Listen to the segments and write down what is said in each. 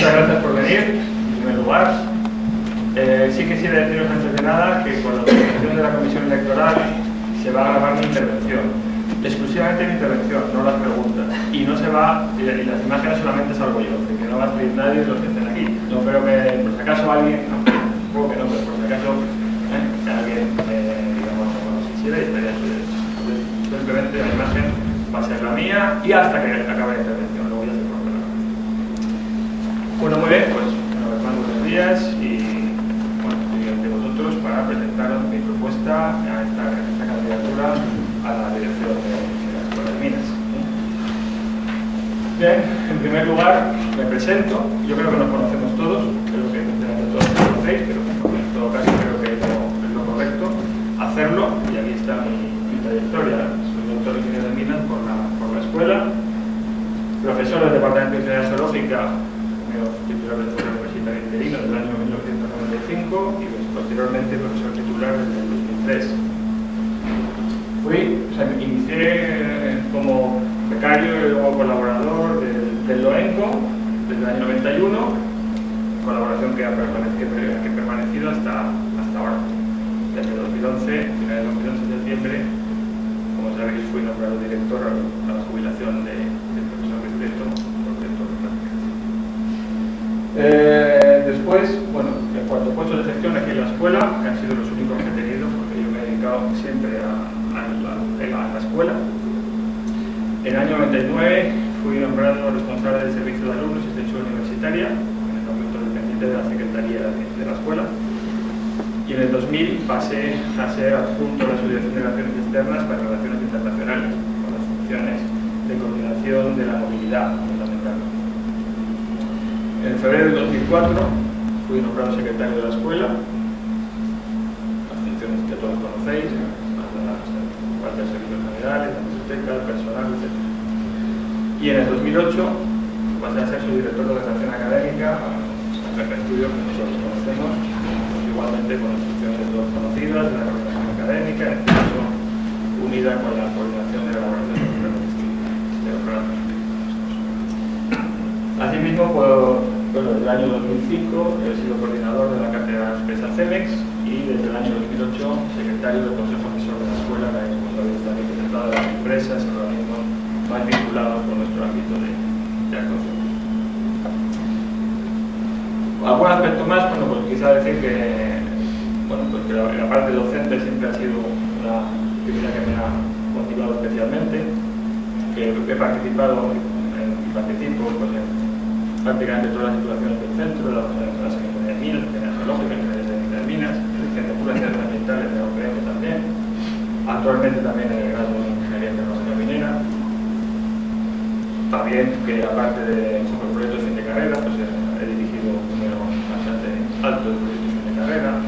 muchas gracias por venir, en primer lugar. Sí quisiera deciros antes de nada que con la autorización de la Comisión Electoral se va a grabar mi intervención, exclusivamente mi intervención, no las preguntas, y no se va, y las imágenes solamente salgo yo, que no va a salir nadie de los que estén aquí. No creo que, por si acaso alguien, no, supongo que no, pero por si acaso que alguien, digamos, no lo quisiera y estaría en su derecho. Simplemente la imagen va a ser la mía y hasta que acabe la intervención, luego ya se cortará. Bueno, muy bien, pues una vez más buenos días y bueno, estoy ante vosotros para presentaros mi propuesta a esta candidatura a la dirección de la Escuela de Minas. Bien, en primer lugar me presento, yo creo que nos conocemos todos, creo que todos nos conocéis, pero en todo caso creo que es lo correcto hacerlo y aquí está mi trayectoria. Soy doctor ingeniero de minas por la escuela, profesor del Departamento de Ingeniería Geológica, titular del Centro Universitario Interino del año 1995 y posteriormente profesor titular desde el 2003. Inicié como becario y luego colaborador del LOENCO desde el año 91, colaboración que ha permanecido hasta ahora. Desde 2011, finales de 2011, septiembre, como sabéis, fui nombrado director a la jubilación del profesor Restrepo por director de prácticas. Después, bueno, en cuanto a puestos de gestión aquí en la escuela, que han sido los únicos que he tenido, porque yo me he dedicado siempre a la escuela. En el año 99 fui nombrado responsable del servicio de alumnos y extensión universitaria, en el momento dependiente de la Secretaría de la escuela. Y en el 2000 pasé a ser adjunto a la Asociación de Relaciones Externas para Relaciones Internacionales, con las funciones de coordinación de la movilidad fundamental. En febrero de 2004 fui nombrado secretario de la escuela, las funciones que todos conocéis, parte de servicios generales, la biblioteca, el personal, etc. Y en el 2008 pasé a ser su director de organización académica, el jefe de estudio que nosotros conocemos, igualmente con las funciones todas conocidas de la organización académica, en este caso unida con la coordinación de la elaboración de los programas. Asimismo, desde el año 2005 he sido coordinador de la cátedra Expresa CEMEX y desde el año 2008 secretario del Consejo Asesor de la Escuela, la responsabilidad también de las empresas y organismos más vinculados con nuestro ámbito de actuación. Algún aspecto más, bueno, pues quizá decir que, bueno, pues que la parte docente siempre ha sido una actividad que me ha motivado especialmente, que he participado y participo pues, en prácticamente todas las situaciones del centro, de las ingenierías de minas, ingeniería geológica, ingeniería de minas, dirección de puras ciencias ambientales de la UPM también, actualmente también en el grado de ingeniería tecnológica minera. También que aparte de los proyectos de fin de carrera, pues he dirigido un número bastante alto de proyectos de fin de carrera,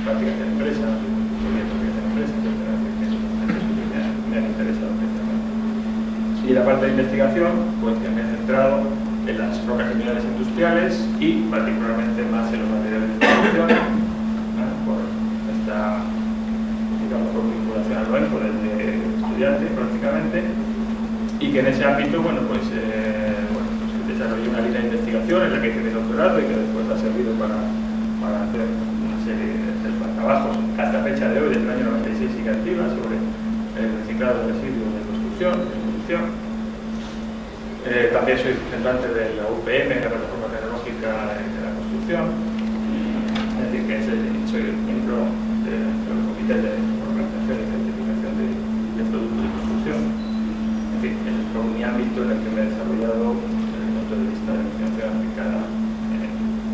prácticas de empresa, proyectos de empresa, que me han interesado especialmente. Y la parte de investigación, pues que me he centrado en las rocas minerales industriales y particularmente más en los materiales de construcción, por esta, digamos, por vinculación al LOENCO desde estudiante prácticamente, y que en ese ámbito, bueno, pues desarrollé una línea de investigación en la que hice mi doctorado y que después ha servido para hacer una serie de trabajos hasta fecha de hoy, desde el año 96 y que activa sobre el reciclado de residuos de construcción, de construcción. También soy representante de la UPM, la Plataforma Tecnológica de la Construcción, es decir, que soy miembro del Comité de Organización y Certificación de Productos de Construcción. En fin, es mi ámbito en el que me he desarrollado desde el punto de vista de la financiación aplicada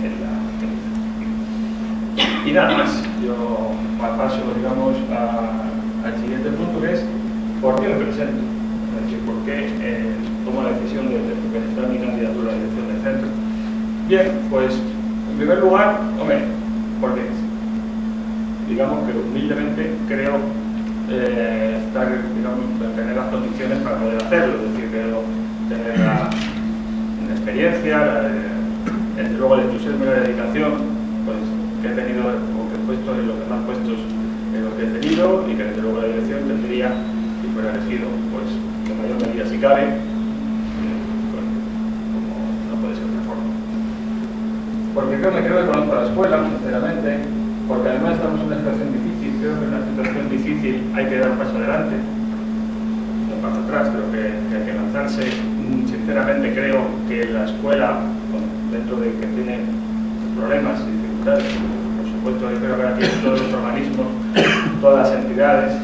en la y nada más, yo paso, digamos, al siguiente punto, que es ¿por qué me presento? Es decir, ¿por qué tomo la decisión de presentar mi candidatura a la dirección del centro? Bien, pues, en primer lugar, hombre, porque digamos que humildemente creo tener las condiciones para poder hacerlo, es decir, creo tener la experiencia, desde luego el entusiasmo y la dedicación pues, que he tenido o que he puesto en los demás puestos en los que he tenido y que desde luego la dirección tendría, si fuera elegido, pues en mayor medida si cabe, pues, como no puede ser de otra forma. Porque creo que conozco a la escuela, sinceramente, porque además estamos en una situación difícil. Creo que en una situación difícil hay que dar un paso adelante, no un paso atrás, creo que hay que lanzarse. Sinceramente creo que la escuela, dentro de que tiene problemas y dificultades, por supuesto, yo creo que aquí todos los organismos, todas las entidades,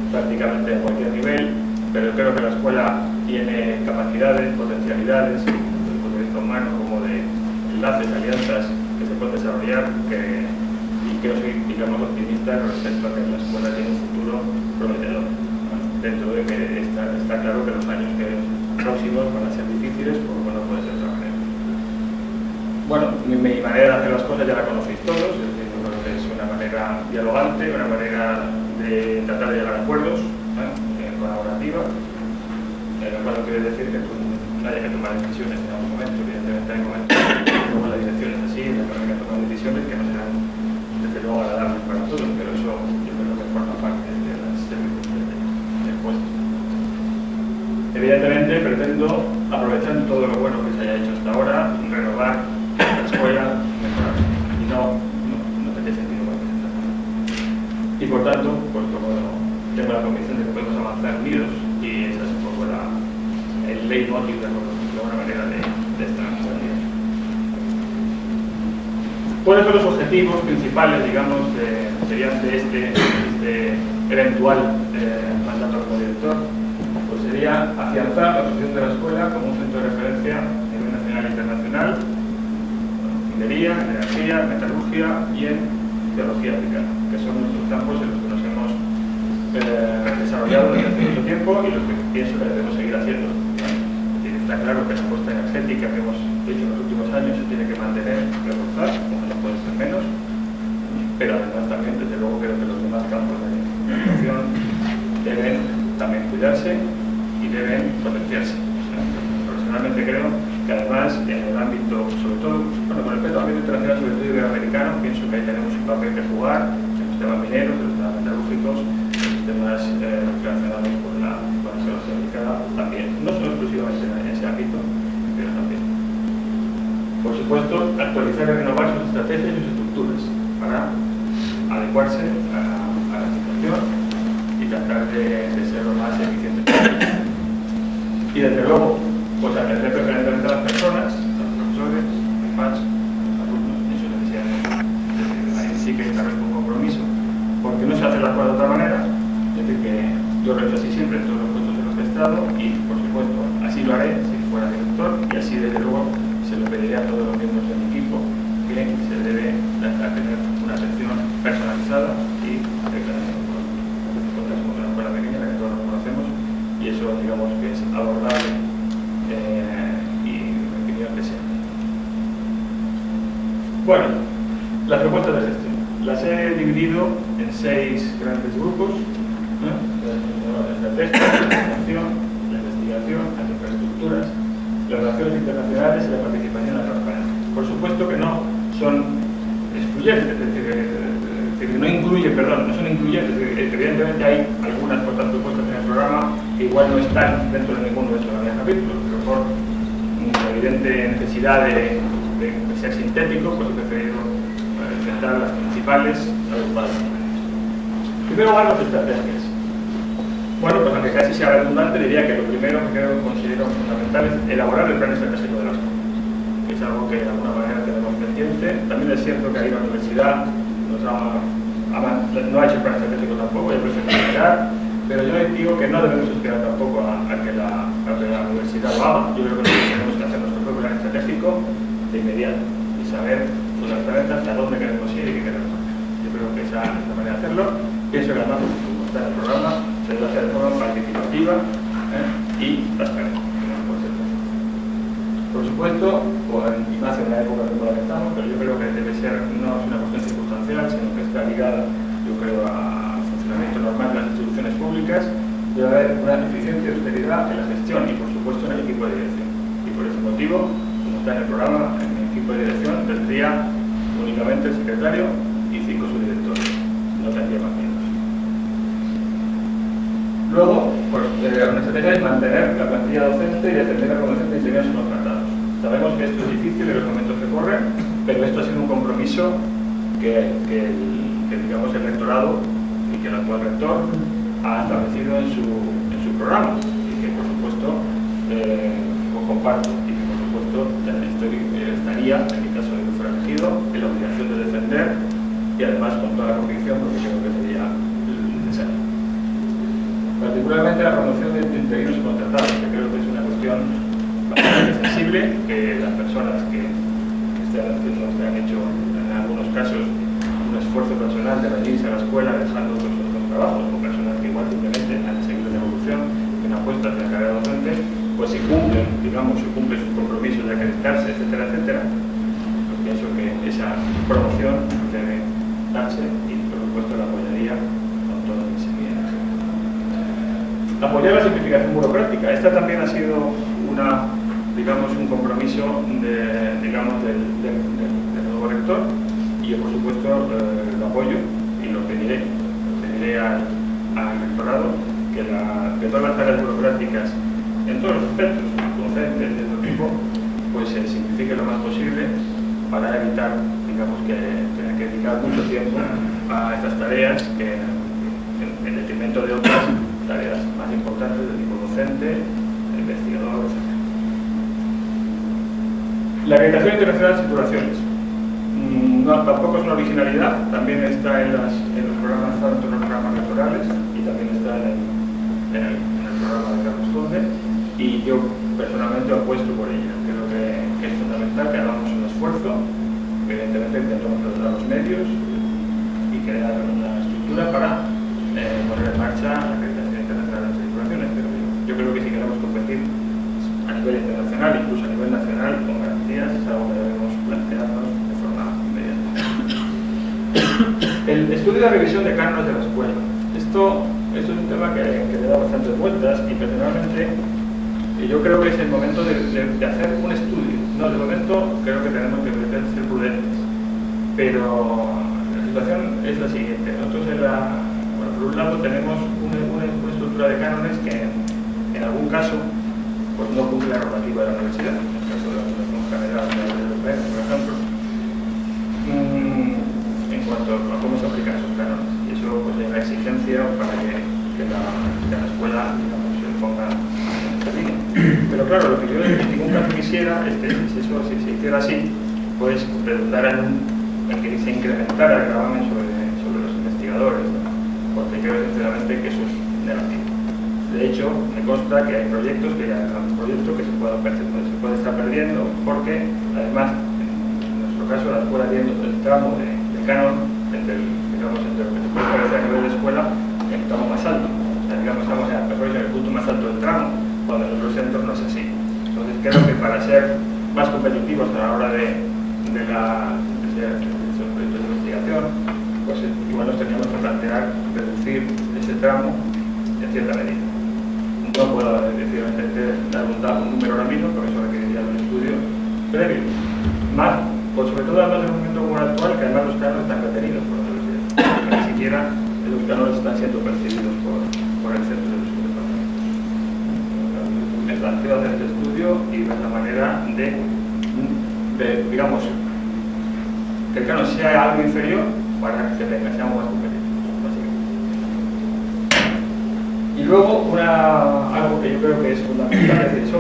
prácticamente a cualquier nivel, pero yo creo que la escuela tiene capacidades, potencialidades, desde el punto de vista humano, como de enlaces, alianzas que se pueden desarrollar, y creo que digamos optimista respecto a que la escuela tiene un futuro prometedor, ¿no? Dentro de que está claro que los años próximos van a ser difíciles, por lo cual no puede ser de otra manera. Bueno, mi manera de hacer las cosas ya la conocéis todos, es decir, yo creo que es una manera dialogante, una manera de tratar de llegar a acuerdos, colaborativa, lo cual no quiere decir que no haya que tomar decisiones en algún momento. Evidentemente hay momentos como la dirección es así, en el que hay que tomar decisiones que no serán desde luego agradables para todos, pero eso yo creo que forma parte de las circunstancias del puesto. Evidentemente pretendo, aprovechando todo lo bueno que se haya hecho hasta ahora, renovar la escuela, mejorar, y no tiene sentido presentar. Y por tanto, pues como tengo la convicción de que podemos avanzar unidos, y esa es un poco el leitmotiv de alguna manera de esta actividad. ¿Cuáles son los objetivos principales, digamos, serían de este eventual mandato como director? Pues sería afianzar la posición de la escuela como un centro de referencia a nivel nacional e internacional, en minería, en energía, en metalurgia y en geología aplicada, que son nuestros campos en los que nos hemos desarrollado desde hace mucho tiempo y los que pienso que debemos seguir haciendo. Está claro que la apuesta energética que hemos hecho en los últimos años se tiene que mantener, reforzar, como no puede ser menos, pero además también, desde luego, creo que los demás campos de actuación deben también cuidarse y deben potenciarse. Personalmente creo que además en el ámbito, sobre todo, bueno, con respecto al ámbito internacional, sobre todo iberoamericano, pienso que ahí tenemos un papel que jugar en los temas mineros, en los temas metalúrgicos, temas relacionados con la geología aplicada también, no solo exclusivamente en ese ámbito, pero también. Por supuesto, actualizar y renovar sus estrategias y sus estructuras para adecuarse a la situación y tratar de ser lo más eficiente posible. Y desde luego, pues atender preferentemente a las personas, a los profesores, demás, alumnos, y sus necesidades. Ahí sí que establezco un compromiso, porque no se hace las cosas de otra manera. Es decir, que yo lo he hecho así siempre en todos los puestos en los que he estado y, por supuesto, así lo haré si fuera director y así, desde luego, se lo pediré a todos los miembros del equipo que se debe tener una atención personalizada y somos una escuela pequeña, la que todos nos conocemos, y eso, digamos, que es abordable y en mi opinión que sea. Bueno, las propuestas de gestión. Las he dividido en 6 grandes grupos. La estrategia, la coordinación, la investigación, las infraestructuras, las relaciones internacionales y la participación en la transparencia. Por supuesto que no son excluyentes, es decir, no son incluyentes. Evidentemente hay algunas otras propuestas en el programa que igual no están dentro de ninguno de esos capítulos, pero por una evidente necesidad de ser sintético, pues he preferido presentar las principales agrupadas. En primer lugar, las estrategias. Bueno, pues aunque casi sea redundante, diría que lo primero que considero fundamental es elaborar el plan estratégico de la escuela. Es algo que de alguna manera tenemos pendiente. También es cierto que ahí la universidad no ha hecho el plan estratégico tampoco, ya prefiero esperar, pero yo digo que no debemos esperar tampoco a que la universidad lo haga. Yo creo que tenemos que hacer nuestro propio plan estratégico de inmediato y saber fundamentalmente hasta dónde queremos ir y qué queremos hacer. Yo creo que esa es la manera de hacerlo. Pienso que además, como está en el programa, se debe hacer de forma participativa y transparente. Por supuesto, y más en la época como la que estamos, pero yo creo que debe ser, no es una cuestión circunstancial, sino que está ligada, yo creo, al funcionamiento normal de las instituciones públicas. Debe haber una eficiencia y austeridad en la gestión y, por supuesto, en el equipo de dirección. Y por ese motivo, como está en el programa, en el equipo de dirección tendría únicamente el secretario y 5 subdirectores. No tendría más miembros. Luego, pues, una estrategia es mantener la plantilla docente y defender la condición de ingenieros contratados. Sabemos que esto es difícil en los momentos que corren, pero esto ha sido un compromiso que digamos, el rectorado y que el actual rector ha establecido en su programa, y que por supuesto comparto, y que por supuesto estaría, en mi caso de que fuera elegido, en la obligación de defender, y además con toda la convicción, porque creo que sería necesario. Particularmente la promoción de interinos contratados, que creo que es una cuestión bastante sensible, que las personas que han hecho en algunos casos un esfuerzo personal de venirse a la escuela dejando otros trabajos, o personas que igual simplemente han seguido la evolución en apuestas de la carrera docente, pues si cumplen, digamos, sus compromisos de acreditarse, etcétera, etcétera, pues pienso que esa promoción debe darse y por supuesto la apoyaría con toda mi seguridad. Apoyar la simplificación burocrática. Esta también ha sido un compromiso del nuevo rector, y yo por supuesto lo apoyo y lo pediré al rectorado que todas las tareas burocráticas en todos los aspectos, docentes de todo tipo, pues se simplifique lo más posible para evitar, digamos, que tenga que dedicar mucho tiempo a estas tareas que en detrimento de otras tareas más importantes de tipo docente, investigador, etc. La acreditación internacional de titulaciones. Tampoco es una originalidad, también está en los programas, tanto en los programas rectorales y también está en el programa de Carlos Conde, y yo personalmente apuesto por ella. Creo que es fundamental que hagamos un esfuerzo, evidentemente intentamos lograr los medios y crear una estructura para poner en marcha la acreditación internacional de las titulaciones, pero yo creo que si queremos competir a nivel internacional, incluso a nivel nacional, con garantías, es algo que debemos plantearnos de forma inmediata. El estudio de revisión de cánones de la escuela. Esto es un tema que le da bastantes vueltas, y personalmente yo creo que es el momento de hacer un estudio. No, de momento creo que tenemos que ser prudentes, pero la situación es la siguiente. Nosotros por un lado tenemos una estructura de cánones que en algún caso pues no cumple la normativa de la universidad, en el caso de la Universidad General de la Europea, por ejemplo, en cuanto a cómo se aplican esos cánones. Y eso pues es una exigencia para que la escuela, digamos, se ponga en esta línea. Pero claro, lo que yo en ningún caso quisiera es que si se hiciera así, pues redundara en que se incrementara el gravamen sobre los investigadores, ¿no? Porque creo sinceramente que eso es negativo. De hecho, me consta que hay proyectos que se puede estar perdiendo, porque además, en nuestro caso, la escuela tiene el tramo de canon entre lo que se puede parecer a nivel de escuela, el tramo más alto. O sea, digamos, estamos en el punto más alto del tramo, cuando en otros centros no es así. Entonces creo que para ser más competitivos a la hora de esos proyectos de investigación, pues igual nos teníamos que plantear reducir ese tramo en cierta medida. No puedo decir dar un número ahora mismo, porque eso requeriría un estudio previo. Sobre todo además en un momento como el actual, que además los cánones están retenidos por la universidad. Ni siquiera los cánones están siendo percibidos por el centro de los departamentos. Me planteo hacer este estudio y ver la manera de digamos, que el canon sea algo inferior para que seamos más competitivos, básicamente. Y luego, algo que yo creo que es fundamental, es decir,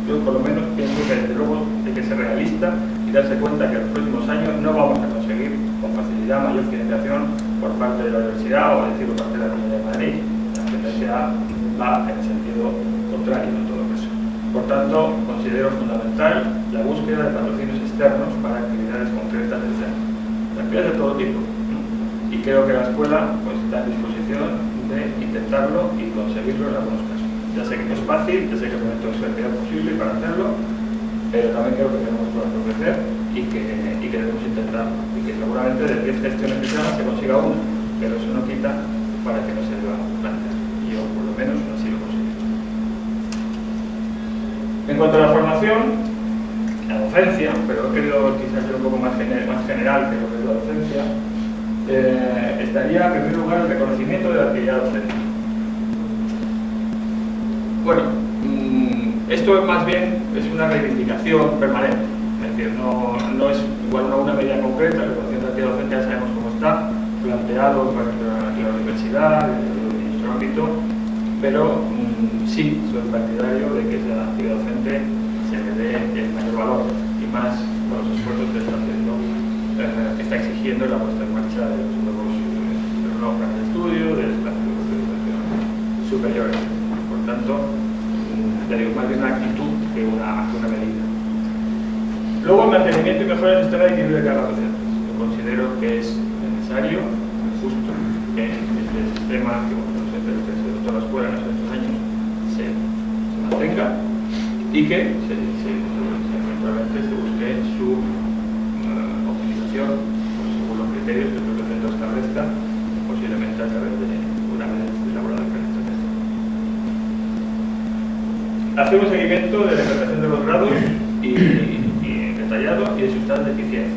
yo por lo menos pienso que desde luego hay que ser realista y darse cuenta que en los próximos años no vamos a conseguir con facilidad mayor financiación por parte de la universidad, o decir, por parte de la Comunidad de Madrid. La tendencia va en el sentido contrario en todo caso. Por tanto, considero fundamental la búsqueda de patrocinios externos para actividades concretas del centro. Actividades de todo tipo. Y creo que la escuela pues, está en disposición de intentarlo y conseguirlo en algunos casos. Ya sé que no es fácil, ya sé que el momento es realidad posible para hacerlo, pero también creo que tenemos cosas que ofrecer y que debemos intentarlo. Y que seguramente de 10 gestiones que se hagan se consiga una, pero eso no quita para que no se deba plantear. Yo, por lo menos, así lo consigo. En cuanto a la formación, la docencia, pero he querido quizás ser un poco más general que lo que es la docencia, estaría en primer lugar el reconocimiento de la actividad docente. Bueno, esto más bien es una reivindicación permanente. Es decir, no es igual una medida concreta, la evaluación de la actividad docente ya sabemos cómo está planteado para la universidad, en nuestro ámbito, pero sí soy partidario de que la actividad docente se le dé el mayor valor y más con los esfuerzos que está haciendo, que está exigiendo la puesta en marcha de los nuevos planes de estudio, de las educación superiores. Por tanto, ya digo, más bien una actitud que una medida. Luego, mantenimiento y mejora del sistema de equilibrio de cargas docentes. Yo considero que es necesario, justo, que este sistema que desde toda la escuela en estos años se mantenga y que eventualmente se busque su optimización según los criterios que el propio centro establezca, posiblemente a través de una vez elaborada el hacer un seguimiento de la implementación de los grados y detallado y de sus tasas de eficiencia.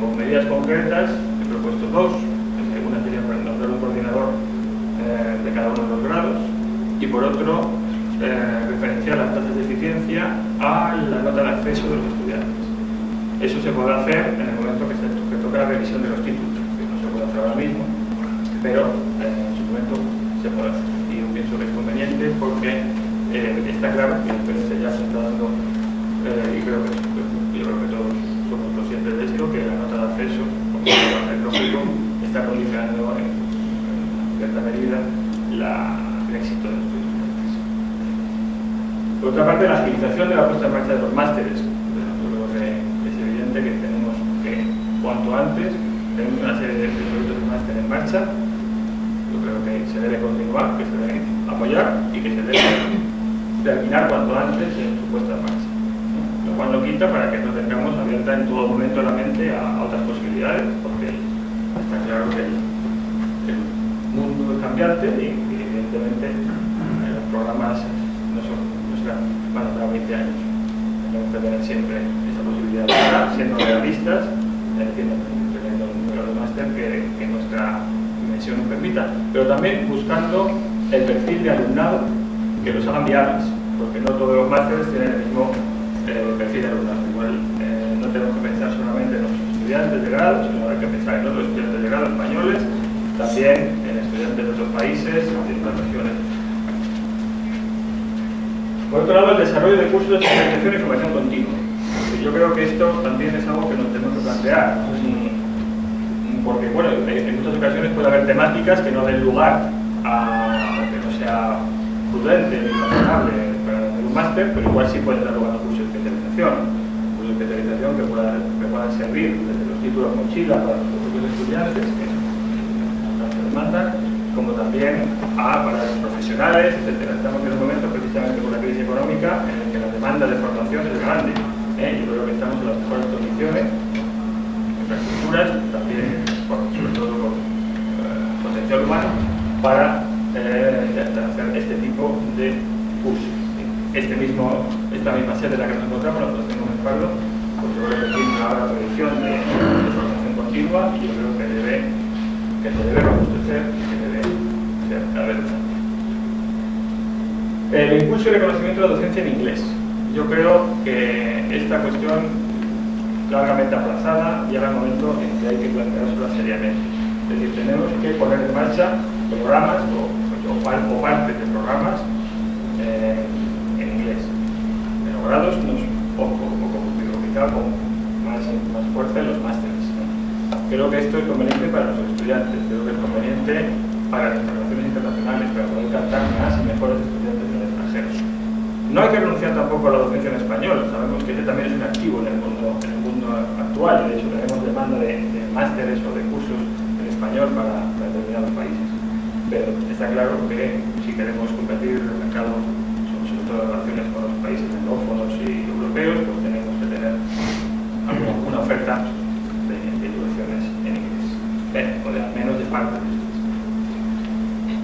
Con medidas concretas he propuesto dos. Una sería para nombrar un coordinador de cada uno de los grados y por otro referenciar las tasas de eficiencia a la nota de acceso de los estudiantes. Eso se puede hacer en el momento que toca la revisión de los títulos, que no se puede hacer ahora mismo, pero en su momento se puede hacer. Y yo pienso que es conveniente porque está claro que la experiencia ya se está dando, y yo creo que todos somos conscientes de esto, que la nota de acceso, como es lógico, está condicionando en cierta medida el éxito de los estudiantes. Por otra parte, la agilización de la puesta en marcha de los másteres. Yo creo que es evidente que tenemos que, cuanto antes, tenemos una serie de proyectos de máster en marcha. Yo creo que se debe continuar, que se debe apoyar y que se debe terminar cuanto antes en su puesta en marcha. Lo cual no quita para que no tengamos abierta en todo momento la mente a otras posibilidades, porque está claro que el mundo es cambiante y evidentemente los programas no van a durar 20 años. Tenemos que tener siempre esa posibilidad de estar siendo realistas, teniendo un número de máster que nuestra dimensión nos permita, pero también buscando el perfil de alumnado que los hagan viables, porque no todos los másteres tienen el mismo perfil de alumnado. Igual no tenemos que pensar solamente en los estudiantes de grado, sino hay que pensar en otros estudiantes de grado españoles, también en estudiantes de otros países, en otras regiones. Por otro lado, el desarrollo de cursos de especialización y formación continua. Yo creo que esto también es algo que nos tenemos que plantear, porque bueno, en muchas ocasiones puede haber temáticas que no den lugar a que no sea prudente ni razonable para hacer un máster, pero igual sí pueden dar lugar a cursos de especialización. Cursos de especialización que puedan servir desde los títulos mochila para los propios estudiantes, que se demandan, como también para los profesionales, etc. Estamos en un momento, precisamente por la crisis económica, en el que la demanda de formación es grande. Yo creo que estamos en las mejores condiciones, infraestructuras, también, sobre todo con potencial humano, para hacer este tipo de cursos. Esta misma sede en la que nos encontramos, nosotros tenemos en Pardo, pues yo creo que tiene ahora la predicción de formación continua y yo creo que se debe robustecer y que debe ser cada vez más. El impulso y reconocimiento de la docencia en inglés. Yo creo que esta cuestión largamente aplazada llega el momento en que hay que planteársela seriamente. Es decir, tenemos que poner en marcha programas o partes de programas en inglés. En los grados no es poco, quizá con más fuerza en los másteres. Creo que esto es conveniente para los estudiantes, creo que es conveniente para las relaciones internacionales, para poder captar más y mejores estudiantes en el extranjero. No hay que renunciar tampoco a la docencia en español, sabemos que ese también es un activo en el mundo actual, y de hecho tenemos demanda de másteres o de cursos en español para determinados países. Pero está claro que si queremos competir en el mercado, sobre todo en relaciones con los países anglófonos y europeos, pues tenemos que tener una oferta de educaciones en inglés, o de al menos de parte de esto.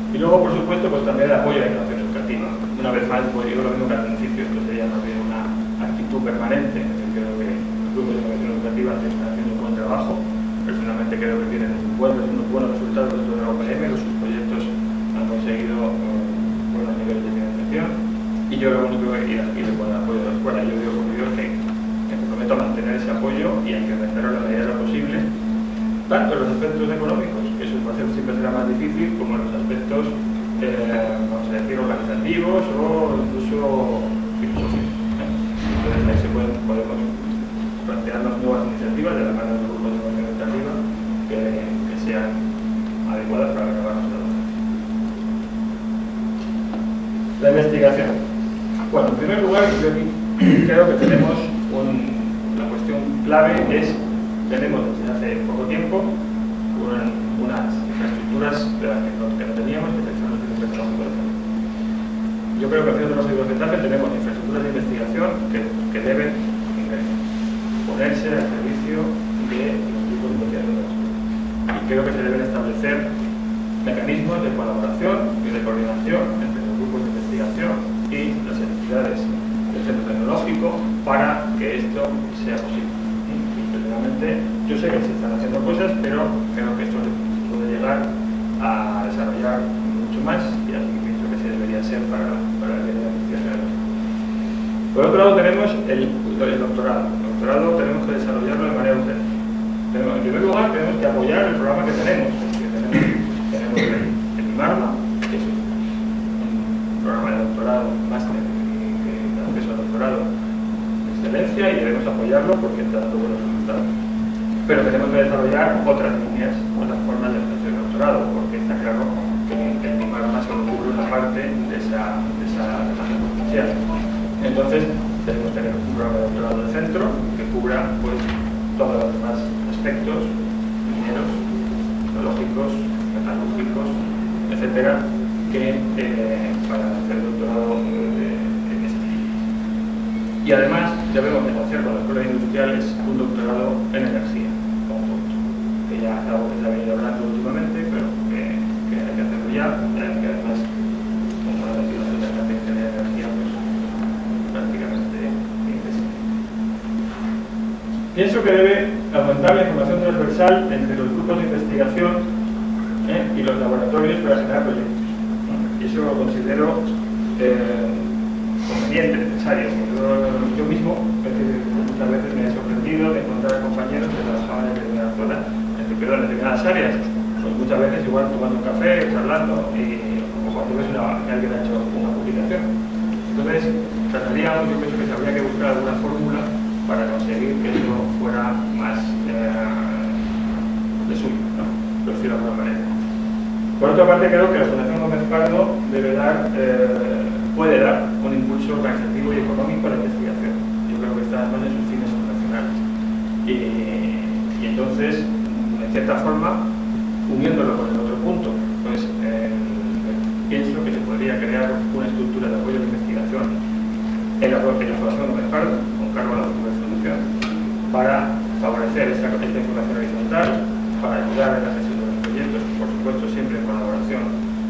Y luego, por supuesto, pues también el apoyo a la innovación educativa. Una vez más, pues yo lo mismo que al principio, esto sería también una actitud permanente. Creo que los grupos de innovación educativa están haciendo un buen trabajo. Personalmente creo que tienen unos buenos resultados dentro de la UPM, sus proyectos han conseguido buenos niveles de financiación y yo lo único que y el buen apoyo de la escuela. Yo digo por Dios que por lo menos supuesto, mantener ese apoyo y a incrementarlo en la medida de lo posible, tanto en los aspectos económicos, que su situación siempre será más difícil, como en los aspectos, vamos a decir, organizativos o incluso filosóficos. Entonces ahí podemos plantearnos nuevas iniciativas de la mano de los grupos de formación educativa que sean adecuadas para acabar nuestra educación. La investigación. Bueno, en primer lugar, yo aquí creo que tenemos la cuestión clave tenemos desde hace poco tiempo unas infraestructuras de las que no teníamos, que pensamos en el tecnológico de Getafe. Yo creo que al Centro Tecnológico de Getafe tenemos infraestructuras de investigación que deben ponerse al servicio de los grupos de investigación. Y creo que se deben establecer mecanismos de colaboración y de coordinación entre los grupos de investigación y las entidades del centro tecnológico para que esto sea posible. Yo sé que se están haciendo cosas, pero creo que esto puede llegar a desarrollar mucho más y así pienso que se debería ser para la investigación. Por otro lado tenemos el doctorado. El doctorado tenemos que desarrollarlo de manera urgente. En primer lugar tenemos que apoyar el programa que tenemos. Tenemos el MIMARMA, que es un programa de doctorado, máster, que da acceso al doctorado de excelencia y debemos apoyarlo porque está dando buenos resultados. Pero tenemos que desarrollar otras líneas, otras formas de obtención de doctorado, porque está claro que el MIMARMA solo cubre una parte de esa potencial. Entonces, tenemos que tener un programa de doctorado de centro que cubra pues, todos los demás aspectos, mineros, geológicos, metalúrgicos, etcétera, que para hacer doctorado en ese tipo. Y además, debemos negociar con las escuelas industriales un doctorado en energía, conjunto, que ya es algo que se ha venido hablando últimamente, pero que hay que hacerlo ya, que además, como la alternativa de energía, pues prácticamente imposible. Pienso que debe aumentar la información transversal entre los grupos de investigación y los laboratorios para generar proyectos. Y eso lo considero conveniente, necesario. Yo mismo muchas veces me he sorprendido de encontrar compañeros que trabajaban en determinadas zonas, en determinadas áreas, pues muchas veces igual tomando un café, charlando, o cuando ves que alguien ha hecho una publicación. Entonces, yo pienso que habría que buscar alguna fórmula para conseguir que esto fuera más de suyo, ¿no? Por decirlo de alguna manera. Por otra parte, creo que la Fundación Gómez Pardo puede dar un impulso organizativo y económico a la investigación. Yo creo que está además en sus fines fundacionales. Y entonces, en cierta forma, uniéndolo con el otro punto, pues pienso que se podría crear una estructura de apoyo a la investigación en la Fundación Gómez Pardo, con cargo a la Fundación, para favorecer esta información horizontal, para ayudar en la gestión de los proyectos, por supuesto siempre en colaboración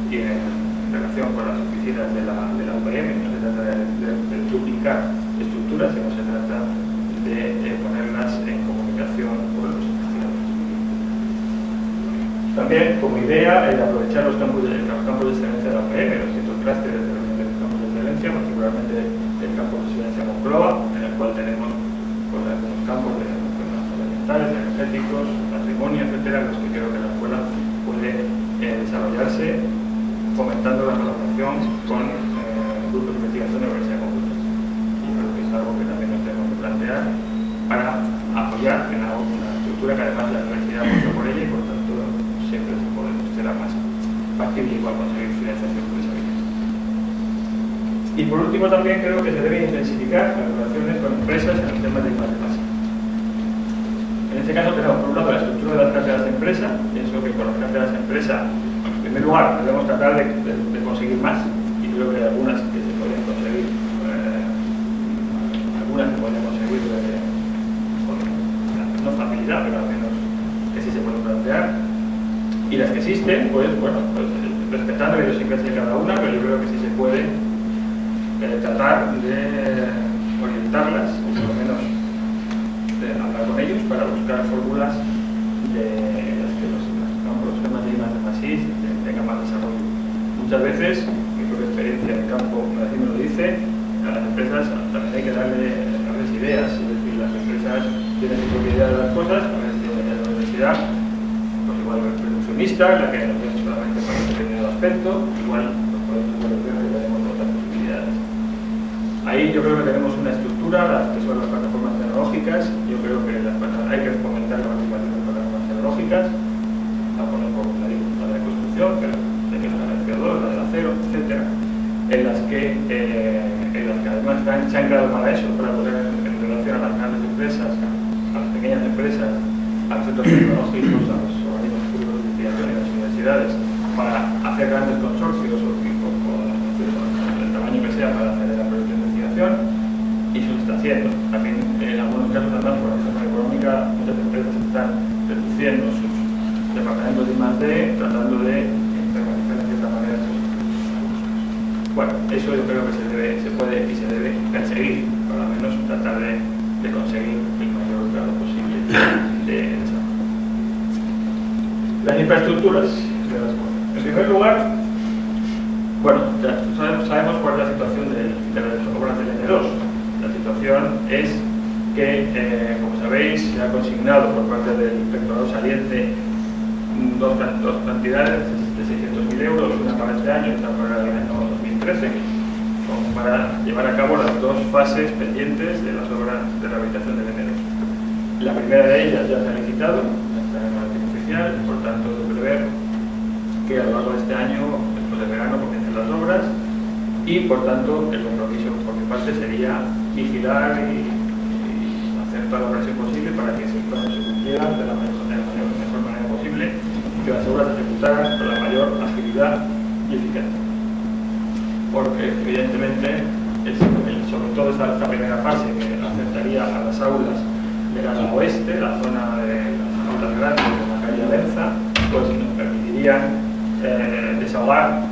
y en relación con las oficinas de la UPM. No se trata de duplicar estructuras, sino se trata de ponerlas en comunicación con los investigadores. También, como idea, el aprovechar los campos de excelencia de la UPM, los distintos clústeres de los campos de excelencia, particularmente el campo de excelencia Moncloa, en el cual tenemos pues, algunos campos de ambientales, energéticos, patrimonio, etcétera, en los que creo que la escuela puede desarrollarse fomentando la colaboración con grupos de investigación de la Universidad Conjunta. Y creo que es algo que también nos tenemos que plantear para apoyar en una estructura que además la universidad apoya por ella y por tanto siempre será más factible igual conseguir financiación por esa vía. Y por último también creo que se deben intensificar las relaciones con empresas en los temas de I+D+. En este caso tenemos por un lado la estructura de las cátedras de empresa. Pienso que con las cátedras de empresa, en primer lugar, debemos tratar de conseguir más, y creo que hay algunas que se pueden conseguir, con no facilidad, pero al menos que sí se pueden plantear. Y las que existen, pues bueno, respetando la idiosincrasia de cada una, pero yo creo que sí se puede tratar de orientarlas, o por lo menos de hablar con ellos para buscar fórmulas de las que los temas de I+D+I tengan más desarrollo. Muchas veces, mi propia experiencia en el campo así me lo dice, a las empresas también hay que darles ideas, es decir, las empresas cosas. A veces en la universidad, pues igual reduccionista, en la que nos vemos solamente para un determinado aspecto, igual pues podemos parecer que tenemos otras posibilidades. Ahí yo creo que tenemos una estructura, las que son las plataformas tecnológicas. Yo creo que hay que fomentar la participación de plataformas tecnológicas, a poner por la de construcción, pero de que la del CO2, la del acero, etcétera, en las que además se han creado para eso, para poder en relación a las grandes empresas, a las pequeñas empresas, a los centros tecnológicos, a los organismos públicos de investigación y a las universidades, para hacer grandes consorcios o del tamaño que sea para acceder a proyectos de investigación, y eso se está haciendo. También en algunos casos, además, por la situación económica, muchas empresas están reduciendo sus departamentos de I+D, tratando de internalizar de cierta manera sus costos. Bueno, eso yo creo que se puede y se debe perseguir, por lo menos tratar de conseguir el mayor grado posible de desarrollo. Las infraestructuras de las cosas. En primer lugar, bueno, ya sabemos cuál es la situación de las obras del N2. La situación es que, como sabéis, se ha consignado por parte del inspectorado saliente dos cantidades de 600.000 euros, una para este año y otra para el año 2013, para llevar a cabo las dos fases pendientes de las obras de rehabilitación del N2. La primera de ellas ya se ha licitado, está en el boletín oficial, por tanto, de prever que a lo largo de este año, después del verano, comiencen las obras y, por tanto, el compromiso por mi parte sería vigilar y hacer toda la presión posible para que se cumplieran de la mejor manera posible, que las obras se ejecutaran con la mayor agilidad y eficacia. Porque, evidentemente, sobre todo esta primera fase que afectaría a las aulas del ala oeste, la zona de las aulas grandes de la calle Alenza, pues nos permitirían desahogar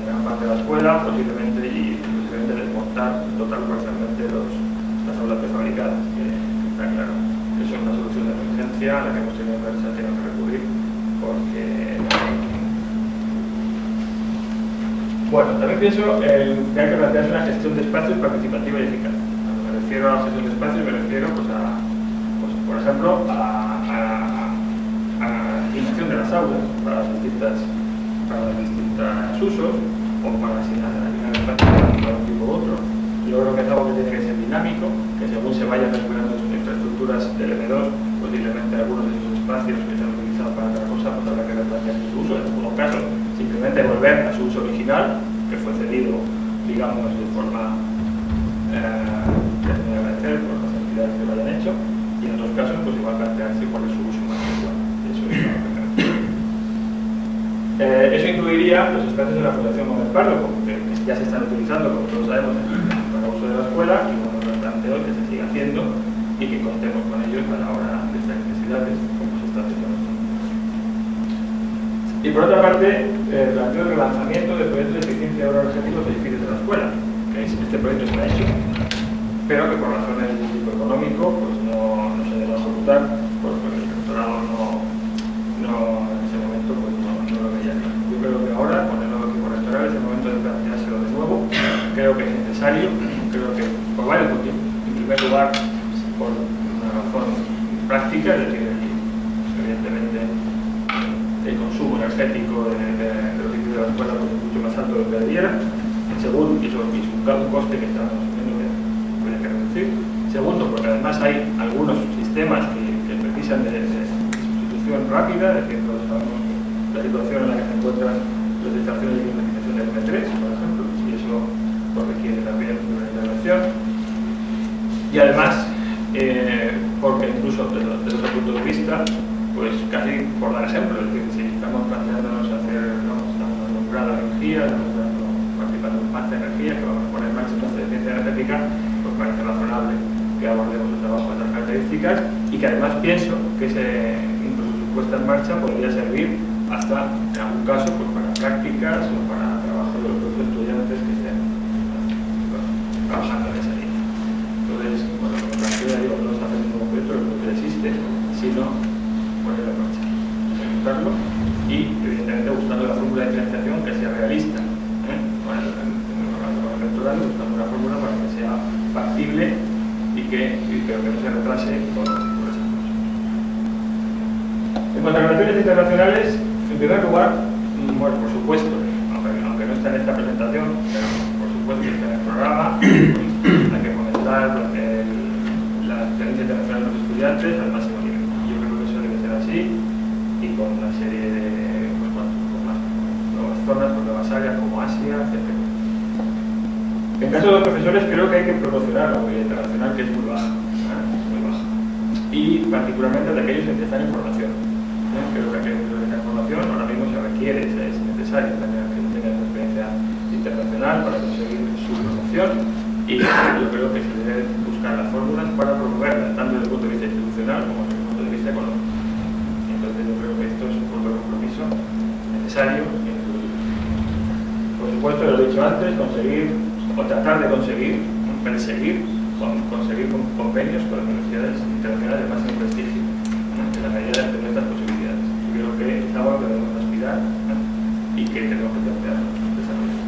gran parte de la escuela, posiblemente desmontar total o parcialmente las aulas prefabricadas, que está claro que es una solución de emergencia a la que hemos tenido que recurrir porque bueno, también pienso que hay que plantearse una gestión de espacios participativa y eficaz. Cuando me refiero a la gestión de espacios, me refiero por ejemplo, a la asignación de las aulas para los distintos usos o para asignar espacios para un tipo u otro. Yo creo que es algo que tiene que ser dinámico, que según se vayan recuperando sus infraestructuras del M2, posiblemente algunos de esos espacios que se han utilizado para otra cosa, pues habrá que replantear su uso. En algunos casos, simplemente volver a su uso original, que fue cedido, digamos, de forma que se debe agradecer por las entidades que lo hayan hecho, y en otros casos, pues igual plantearse cuál es su uso más actual. Eso incluiría los espacios de la Fundación Gómez Pardo, que ya se están utilizando, como todos sabemos, para uso de la escuela, y como nos planteo que se siga haciendo y que contemos con ellos a la hora de estas necesidades, como se está haciendo. Y por otra parte, planteo el relanzamiento de proyectos de eficiencia de obras energéticos de edificios de la escuela, que este proyecto se ha hecho, pero que por razones de tipo económico pues no se debe ejecutar, porque el rectorado en ese momento pues no lo veía claro. Yo creo que ahora, con el nuevo equipo rectoral, es el momento de planteárselo de nuevo. Creo que es necesario, creo que por varios motivos. En primer lugar, por una razón práctica, es decir, evidentemente el consumo energético de los edificios de la escuela pues, es mucho más alto de lo que debiera. Segundo, y un coste que estamos viendo que puede que reducir. Segundo, porque además hay algunos sistemas que precisan de sustitución rápida, es decir, todos sabemos la situación en la que se encuentran las estaciones de climatización del M3, por ejemplo, y eso pues, requiere también una intervención. Y además, porque incluso desde otro punto de vista, pues casi por dar ejemplo, es decir, si estamos planteándonos hacer, estamos dando un grado de energía, estamos participando en más de energía, que vamos a poner en marcha entonces de eficiencia energética, pues parece razonable que abordemos el trabajo de estas características y que además pienso que incluso su puesta en marcha podría servir hasta, en algún caso, pues para prácticas o para trabajo de los propios estudiantes que estén trabajando en esa línea. Entonces, bueno, como planteo, digo, no está haciendo un proyecto, el proyecto existe, sino ponerlo en marcha, ejecutarlo y, evidentemente, buscando la fórmula de financiación que sea realista. Con el electoral, buscando una fórmula para que sea factible y que no se retrase por esas cosas. En cuanto a relaciones internacionales, en primer lugar, bueno, por supuesto, aunque no está en esta presentación, pero por supuesto que está en el programa, hay que fomentar la experiencia internacional de los estudiantes al máximo nivel. Yo creo que eso debe ser así y con una serie de con más nuevas zonas, con nuevas áreas como Asia, etc. En caso de los profesores, creo que hay que promocionar la movilidad internacional, que es muy baja, y particularmente de aquellos que están en formación. Creo que aquellos que están en formación ahora mismo se requiere, es necesario tener que tengan una experiencia internacional para conseguir su promoción, y yo creo que se deben buscar las fórmulas para promoverla, tanto desde el punto de vista institucional como desde el punto de vista económico. Entonces yo creo que esto es un punto de compromiso necesario. Por supuesto, lo he dicho antes, conseguir o tratar de conseguir, conseguir convenios con las universidades internacionales de máximo prestigio, en la medida de nuestras posibilidades. Yo creo que es algo que debemos aspirar y que tenemos que plantear desarrollar.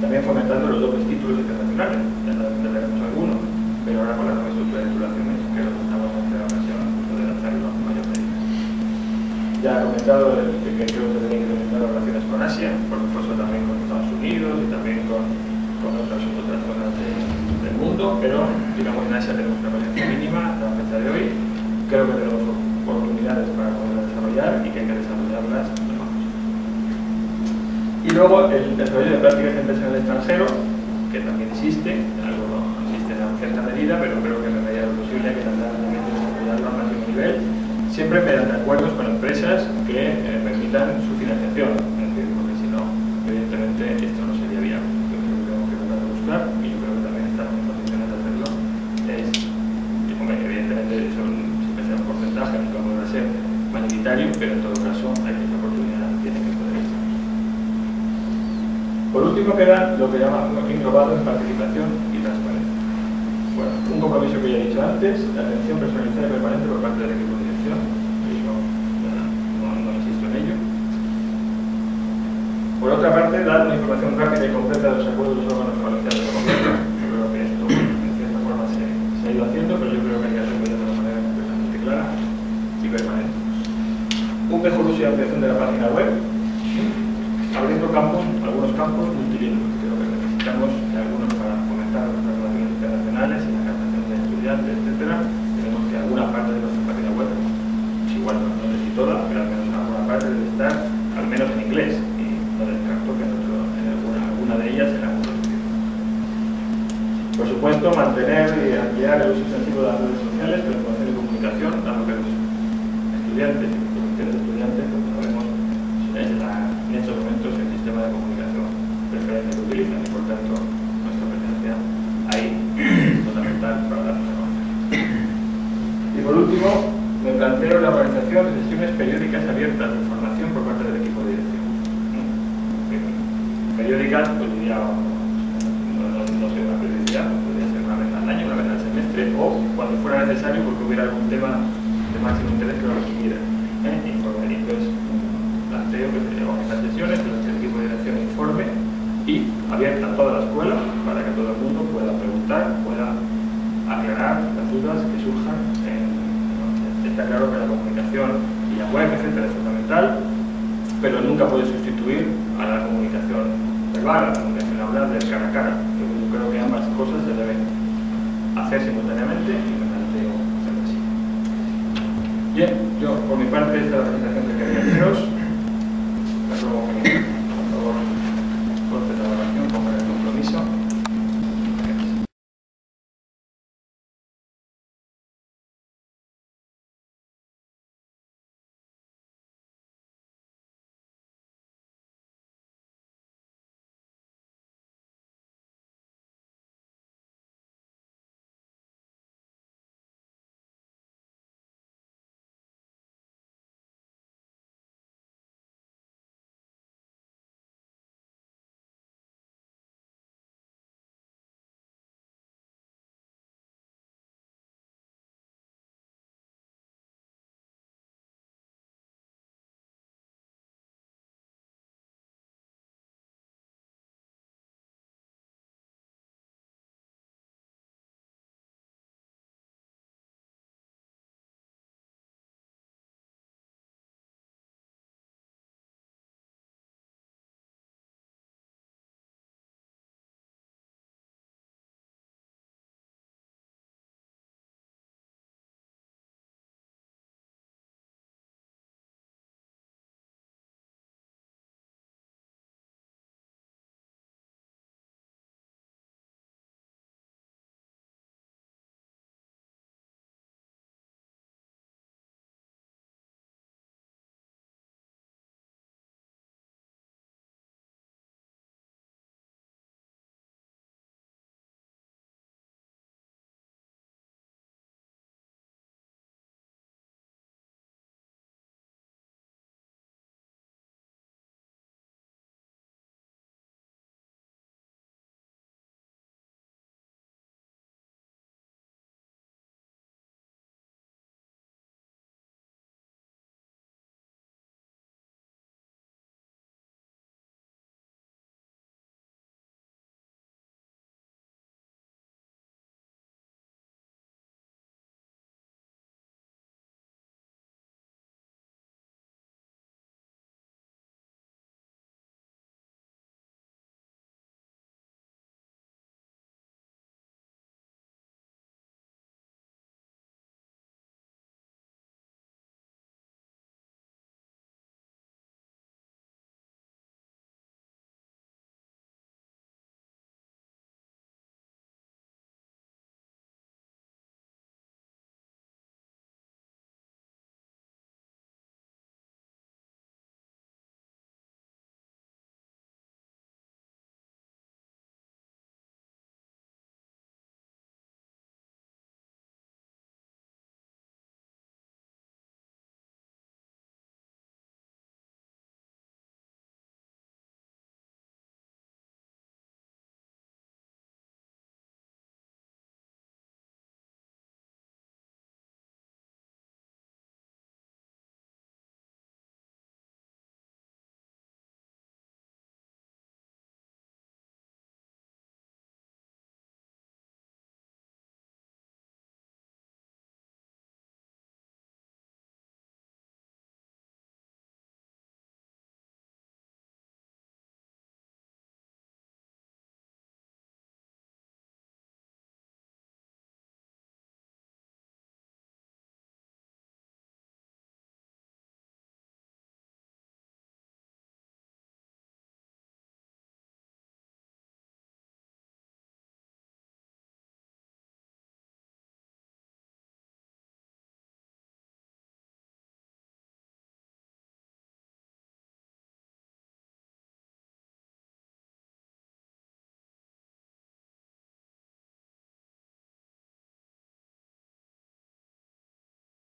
También fomentando los dobles títulos internacionales, ya tenemos algunos, pero ahora con la nueva estructura de titulaciones creo que estamos en la ocasión de lanzarlo en mayor medida. Ya he comentado que creo que se tienen que incrementar las relaciones con Asia, por supuesto también con Estados Unidos y también con otras zonas del mundo, pero digamos en Asia tenemos una presencia mínima a la fecha de hoy. Creo que tenemos oportunidades para poder desarrollar y que hay que desarrollarlas mejor. Y luego el desarrollo de prácticas de empresa en el extranjero, que también existe, algo no existe en cierta medida, pero creo que en la medida de lo posible hay que tratar también de desarrollarlo al máximo nivel, siempre mediante acuerdos con empresas que permitan su financiación, es decir, porque si no, evidentemente esto no sería viable. Yo creo que tenemos que tratar de buscar, y yo creo que también estamos en condiciones de hacerlo, evidentemente siempre sea un porcentaje, nunca podrá ser mayoritario, pero en todo caso hay que esa oportunidad, tiene que poder estar. Por último queda lo que llamamos englobado en participación y transparencia. Bueno, un compromiso que ya he dicho antes, la atención personalizada y permanente por parte del equipo de dirección, eso no insisto en ello. Por otra parte, dar una información rápida y completa de los acuerdos de los órganos colegiados de gobierno. Yo creo que esto, en cierta forma, se ha ido haciendo, pero yo creo que hay que hacerlo de una manera completamente clara y permanente. Un mejor uso y ampliación de la página web, abriendo algunos campos multilingües. Creo que necesitamos de algunos para fomentar nuestras relaciones internacionales y la captación de estudiantes, etcétera. Tenemos que alguna parte de nuestra página web, igual no sé si toda, pero al menos alguna parte debe estar al menos en inglés. No descarto que en alguna de ellas en algunos idiomas. Por supuesto, mantener y ampliar el uso extensivo de las redes sociales para información y comunicación, dado que los estudiantes y los estudiantes, como sabemos, es en estos momentos el sistema de comunicación preferente que utilizan y por tanto nuestra presencia ahí es fundamental para dar información. Y por último, me planteo la organización de sesiones periódicas abiertas de información por parte del equipo de dirección. Periódicas, pues diría, no sé, una periodicidad, podría ser una vez al año, una vez al semestre, o cuando fuera necesario porque hubiera algún tema de máximo interés que lo requiriera. Entonces, planteo que se organizan sesiones en las que el equipo de dirección informe y abierta a toda la escuela para que todo el mundo pueda preguntar, pueda aclarar las dudas que surjan. Está claro que la comunicación y la web, etcétera, es fundamental, pero nunca puede sustituir a la comunicación verbal, a la comunicación hablada de cara a cara. Yo creo que ambas cosas se deben hacer simultáneamente y me planteo hacerlo así. Bien, yo por mi parte esta es la presentación que quería haceros.